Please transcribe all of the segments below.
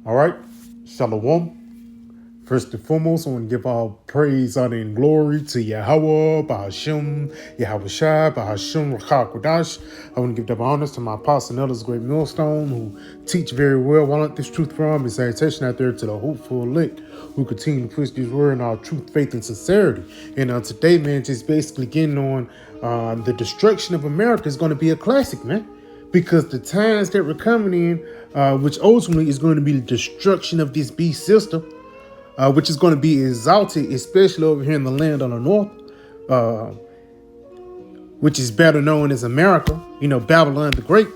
All right, Shalom. First and foremost, I want to give all praise, honor, and glory to Yahweh, Bahashim, Yahweh Shai, Bahashim, Rakakwadash. I want to give double honors to my apostle and elders, Great Millstone, who teach very well. Why not this truth from? And salutation out there to the hopeful elect who continue to push this word in our truth, faith, and sincerity. And today, man, just basically getting on the destruction of America is going to be a classic, man. Because the times that we're coming in, which ultimately is going to be the destruction of this beast system, which is going to be exalted, especially over here in the land on the north, which is better known as America, Babylon the Great.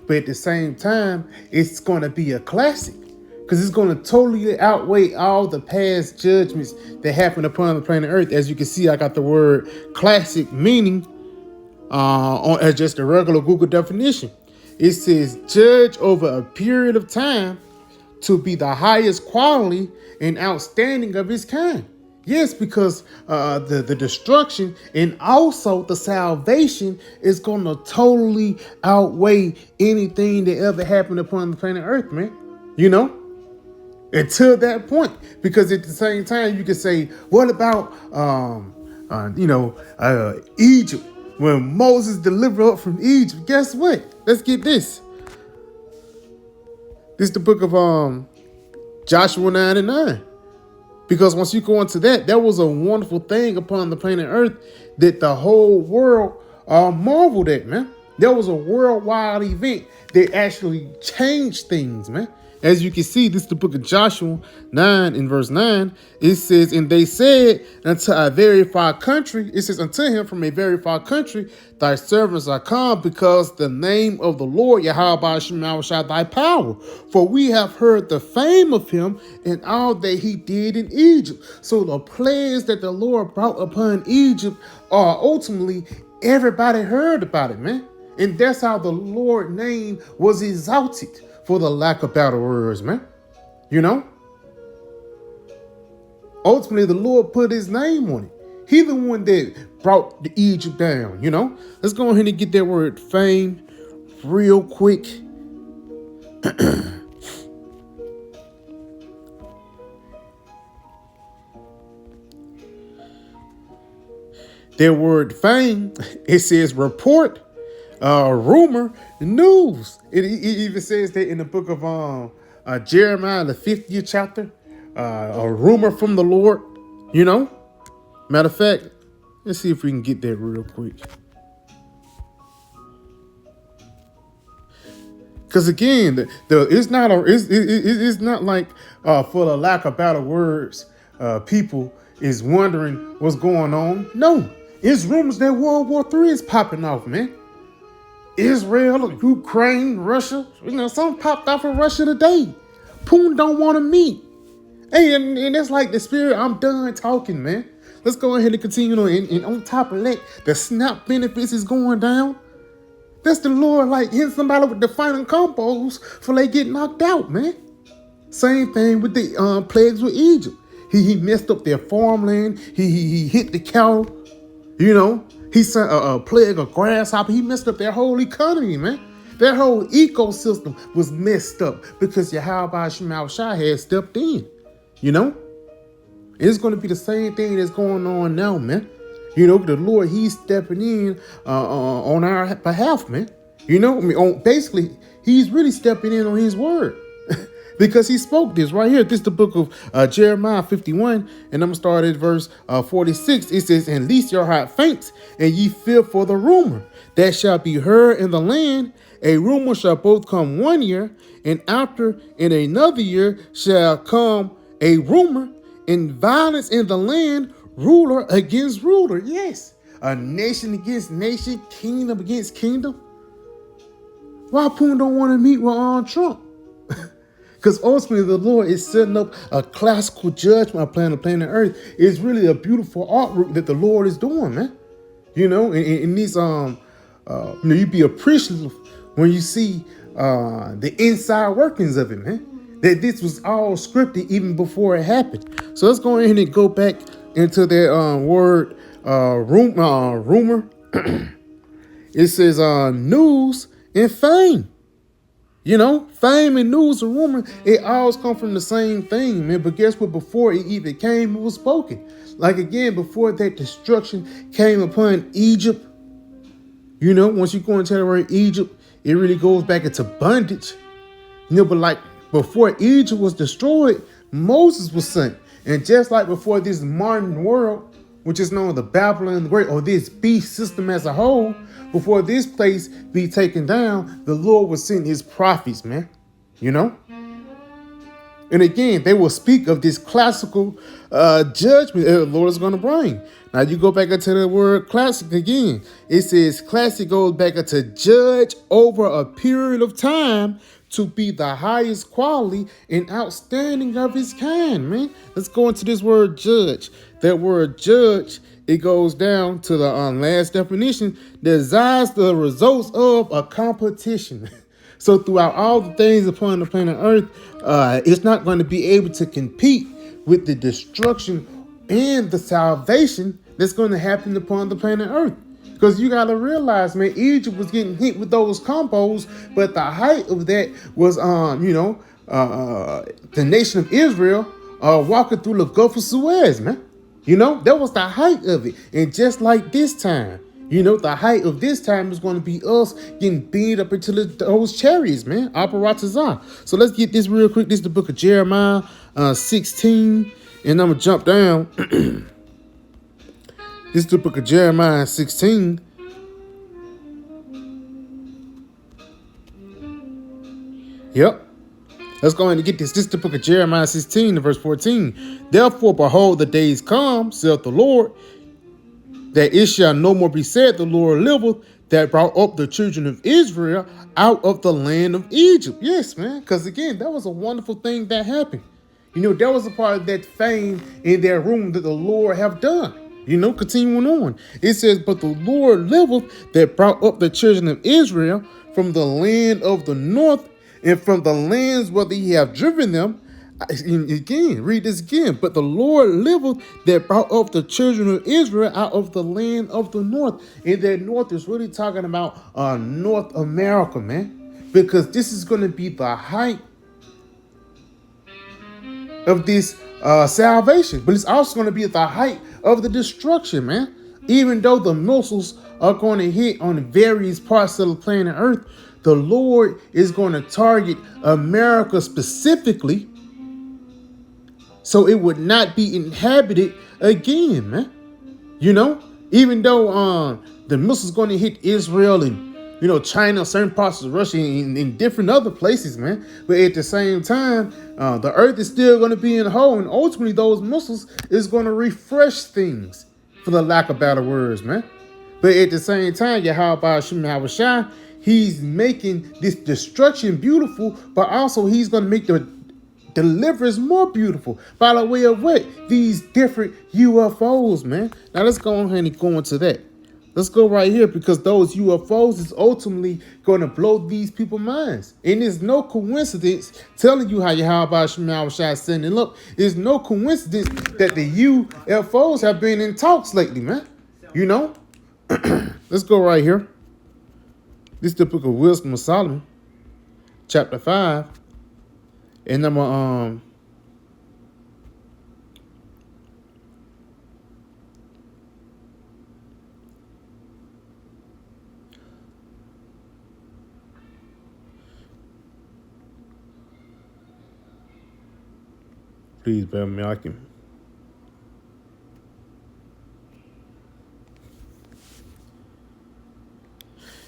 But at the same time, it's going to be a classic because it's going to totally outweigh all the past judgments that happened upon the planet Earth. As you can see, I got the word classic meaning as just a regular Google definition. It says judge over a period of time to be the highest quality and outstanding of its kind. Yes, because the destruction and also the salvation is going to totally outweigh anything that ever happened upon the planet Earth, man. Until that point. Because at the same time, you can say, what about, Egypt? When Moses delivered up from Egypt, guess what? Let's get this. This is the book of Joshua 9 and 9. Because once you go into that, that was a wonderful thing upon the planet Earth that the whole world marveled at, man. There was a worldwide event that actually changed things, man. As you can see, this is the book of Joshua 9 in verse 9. It says, and they said unto a very far country, it says unto him from a very far country, thy servants are come because the name of the Lord, Yahweh Shai, thy power. For we have heard the fame of him and all that he did in Egypt. So the plagues that the Lord brought upon Egypt are ultimately everybody heard about it, man. And that's how the Lord's name was exalted. For the lack of better words, man. Ultimately, the Lord put his name on it. He the one that brought the Egypt down, Let's go ahead and get that word fame real quick. That word fame, it says report, rumor, news. It even says that in the book of Jeremiah, the 50th chapter, a rumor from the Lord, Matter of fact, let's see if we can get that real quick. Because again, it's not like for the lack of better words, people is wondering what's going on. No, it's rumors that World War III is popping off, man. Israel, Ukraine, Russia, some popped off in Russia today. Putin don't want to meet. Hey, and that's like the spirit. I'm done talking, man. Let's go ahead and continue on. And on top of that, the SNAP benefits is going down. That's the Lord like hitting somebody with the final combos for they get knocked out, man. Same thing with the plagues with Egypt. He messed up their farmland. He hit the cattle, He sent a plague of grasshopper. He messed up their whole economy, man. Their whole ecosystem was messed up because Yahweh Shai had stepped in, It's going to be the same thing that's going on now, man. The Lord, he's stepping in on our behalf, man. Basically, he's really stepping in on his word. Because he spoke this right here. This is the book of Jeremiah 51. And I'm going to start at verse 46. It says, and least your heart faints, and ye fear for the rumor that shall be heard in the land. A rumor shall both come 1 year, and after in another year shall come a rumor, and violence in the land, ruler against ruler. Yes, a nation against nation, kingdom against kingdom. Why Putin don't want to meet with Trump? Because ultimately the Lord is setting up a classical judgment upon the planet Earth. It's really a beautiful artwork that the Lord is doing, man. And these you'd be appreciative when you see the inside workings of it, man. That this was all scripted even before it happened. So let's go ahead and go back into that word rumor. It says news and fame. You know, fame and news and rumor, it always come from the same thing, man. But guess what? Before it even came, it was spoken. Like again, before that destruction came upon Egypt, you know, once you go into the word Egypt, it really goes back into bondage. You know, but like before Egypt was destroyed, Moses was sent. And just like before this modern world, which is known as the Babylon the Great, or this beast system as a whole, before this place be taken down, the Lord was sending his prophets, man. You know? And again, they will speak of this classical judgment that the Lord is going to bring. Now you go back into the word classic again. It says classic goes back into judge over a period of time to be the highest quality and outstanding of his kind, man. Let's go into this word judge. That word judge, it goes down to the last definition, desires the results of a competition. So throughout all the things upon the planet Earth, it's not going to be able to compete with the destruction and the salvation that's going to happen upon the planet Earth. Because you got to realize, man, Egypt was getting hit with those combos, but the height of that was, the nation of Israel walking through the Gulf of Suez, man. You know, that was the height of it. And just like this time, you know, the height of this time is going to be us getting beat up into those chariots, man. Aparatazah. So let's get this real quick. This is the book of Jeremiah 16. And I'm going to jump down. This is the book of Jeremiah 16. Yep. Let's go ahead and get this. This is the book of Jeremiah 16, verse 14. Therefore, behold, the days come, saith the Lord, that it shall no more be said, the Lord liveth, that brought up the children of Israel out of the land of Egypt. Yes, man, because again, that was a wonderful thing that happened. You know, that was a part of that fame in their room that the Lord have done. You know, continuing on. It says, but the Lord liveth, that brought up the children of Israel from the land of the north, and from the lands where he have driven them. Again, read this again. But the Lord liveth, that brought up the children of Israel out of the land of the north. And that north is really talking about North America, man. Because this is going to be the height of this salvation. But it's also going to be at the height of the destruction, man. Even though the missiles are going to hit on various parts of the planet Earth, the Lord is going to target America specifically, so it would not be inhabited again, man. You know, even though the missiles going to hit Israel and, you know, China, certain parts of Russia, and different other places, man. But at the same time, the earth is still going to be in a hole, and ultimately those missiles is going to refresh things, for the lack of better words, man. But at the same time, Yahweh Shem Shai, he's making this destruction beautiful, but also he's going to make the deliverance more beautiful by the way of what? These different UFOs, man. Now let's go ahead and go into that. Let's go right here, because those UFOs is ultimately going to blow these people's minds. And it's no coincidence, telling you how Yahweh Shem Shai sending up, it's no coincidence that the UFOs have been in talks lately, man. You know? Let's go right here. This is the book of Wisdom of Solomon, chapter 5, and number please bear with me. I can.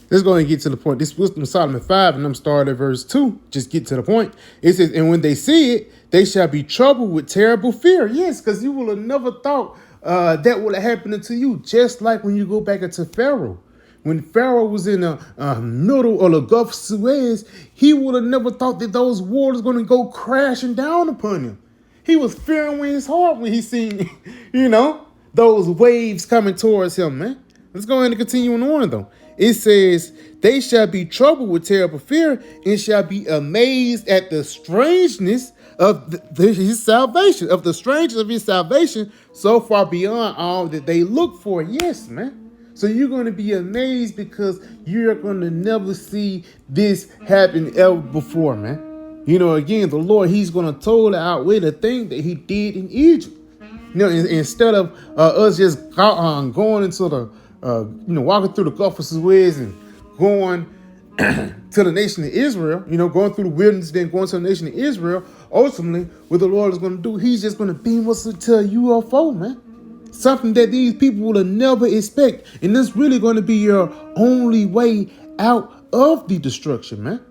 Let's go ahead and get to the point. This Wisdom of Solomon 5, and I'm starting at verse 2. Just get to the point. It says, and when they see it, they shall be troubled with terrible fear. Yes, because you will have never thought that would have happened to you. Just like when you go back into Pharaoh. When Pharaoh was in the middle of the Gulf of Suez, he would have never thought that those waters going to go crashing down upon him. He was fearing in his heart when he seen, you know, those waves coming towards him, man. Let's go ahead and continue on, though. It says, they shall be troubled with terrible fear and shall be amazed at the strangeness of his salvation, of the strangeness of his salvation, so far beyond all that they look for. Yes, man. So you're going to be amazed because you're going to never see this happen ever before, man. Again, the Lord, he's going to totally outweigh the thing that he did in Egypt. Instead of us just going into the, walking through the Gulf of Suez and going to the nation of Israel, going through the wilderness, then going to the nation of Israel, ultimately, what the Lord is going to do, he's just going to beam us into a UFO, man. Something that these people will never expect. And this really going to be your only way out of the destruction, man.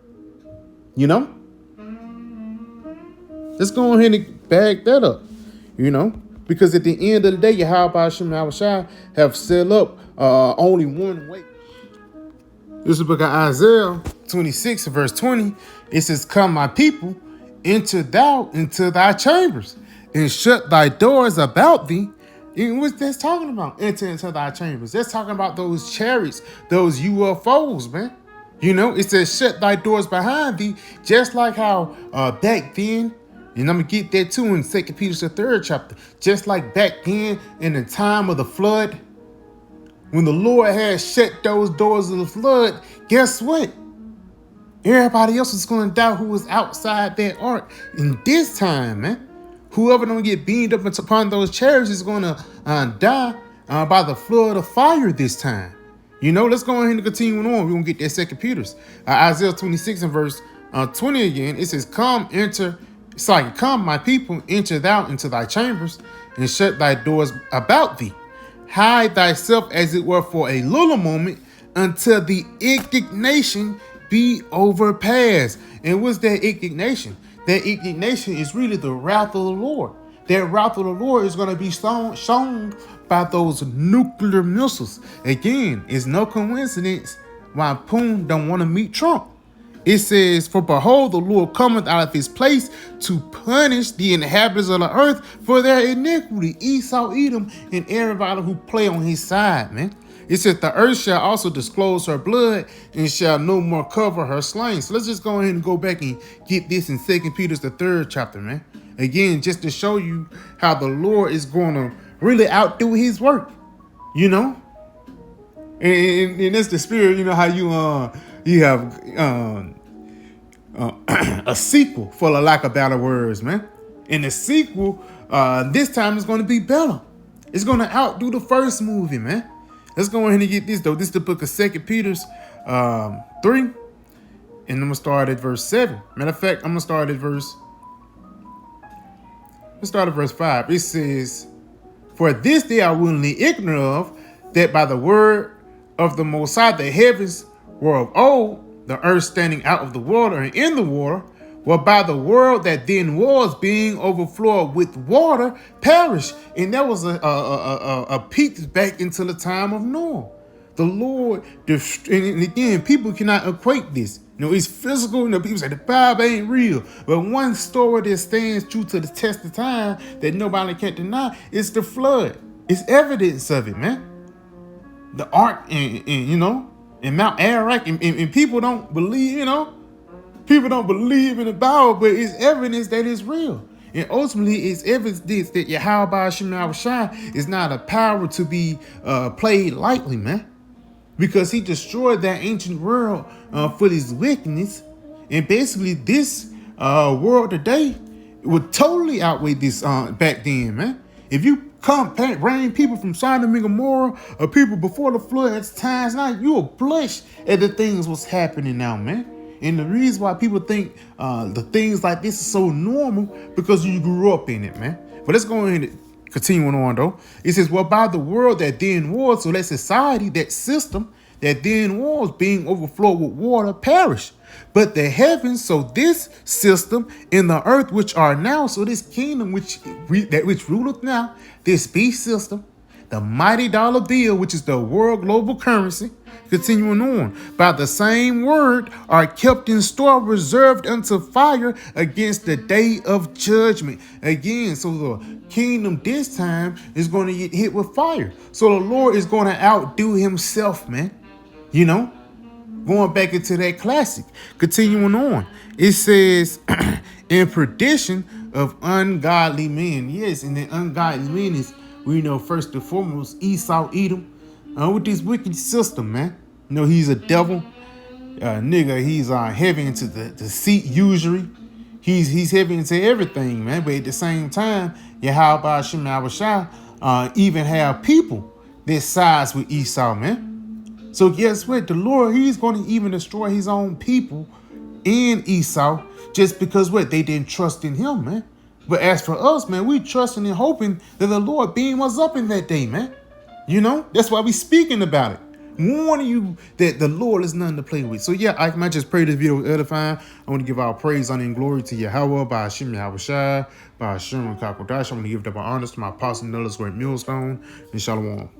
Let's go ahead and bag that up, because at the end of the day, Yahweh Shai have set up only one way. This is the book of Isaiah 26, verse 20. It says, "Come, my people, enter thou into thy chambers, and shut thy doors about thee." And what's that's talking about? Enter into thy chambers. That's talking about those chariots, those UFOs, man. It says, "Shut thy doors behind thee," just like how back then, and I'm going to get that too in 2 Peter, the 3rd chapter, just like back then in the time of the flood, when the Lord had shut those doors of the flood, guess what? Everybody else was going to die who was outside that ark. In this time, man, whoever don't get beamed up upon those chariots is going to die by the flood of fire this time. Let's go ahead and continue on. We're going to get that 2 Peter's. Isaiah 26 and verse 20 again. It says, "Come, my people, enter thou into thy chambers, and shut thy doors about thee. Hide thyself as it were for a little moment until the indignation be overpassed." And what's that indignation? That indignation is really the wrath of the Lord. That wrath of the Lord is going to be shown by those nuclear missiles. Again, it's no coincidence why Putin don't want to meet Trump. It says, "For behold, the Lord cometh out of his place to punish the inhabitants of the earth for their iniquity." Esau, Edom, and everybody who play on his side, man. It says, "The earth shall also disclose her blood and shall no more cover her slain." So let's just go ahead and go back and get this in 2 Peter, the 3rd chapter, man. Again, just to show you how the Lord is going to really outdo his work, And that's the spirit, how you have a sequel, for the lack of better words, man. And the sequel, this time is going to be better. It's going to outdo the first movie, man. Let's go ahead and get this, though. This is the book of 2 Peter 3. And I'm going to start at verse 7. Matter of fact, I'm going to start at verse 5. It says, "For this they are willingly ignorant of, that by the word of the Most High the heavens were of old, the earth standing out of the water and in the water, whereby the world that then was, being overflowed with water, perished." And that was a peek back into the time of Noah. The Lord, and again, people cannot equate this. It's physical. People say the Bible ain't real. But one story that stands true to the test of time that nobody can deny is the flood. It's evidence of it, man. The ark and Mount Ararat, and people don't believe, people don't believe in the Bible, but it's evidence that it's real. And ultimately, it's evidence that Yahweh Shai is not a power to be played lightly, man. Because he destroyed that ancient world for his wickedness. And basically, this world today would totally outweigh this back then, man. If you bring people from Sodom and Gomorrah, or people before the flood at times now, you'll blush at the things what's happening now, man. And the reason why people think the things like this is so normal, because you grew up in it, man. But let's go ahead and continuing on, though. It says, "Well, by the world that then was," so that society, that system that then was, being overflowed with water, perished. "But the heavens," so this system, "in the earth which are now," so this kingdom which ruleth now, this beast system, the mighty dollar bill, which is the world global currency, continuing on, "by the same word are kept in store, reserved unto fire against the day of judgment." Again, so the kingdom this time is going to get hit with fire. So the Lord is going to outdo himself, man. Going back into that classic. Continuing on. It says, "in perdition of ungodly men." Yes, and the ungodly men is, we know first and foremost, Esau, Edom, with this wicked system, man. You know, he's a devil. Nigga, he's heavy into the seat usury. He's heavy into everything, man. But at the same time, Yahweh Hashem Yahushua even have people that sides with Esau, man. So guess what? The Lord, he's going to even destroy his own people in Esau just because what? They didn't trust in him, man. But as for us, man, we trusting and hoping that the Lord beam us up in that day, man. You know, that's why we speaking about it. Warning you that the Lord is nothing to play with. So yeah, I might just pray this video was edifying. I want to give our praise, honor, and glory to Yahweh, by Hashem Yahushua, by Hashem and Kakodash. I want to give up our honors to my apostle, Nellis Great Millstone, and Shalom.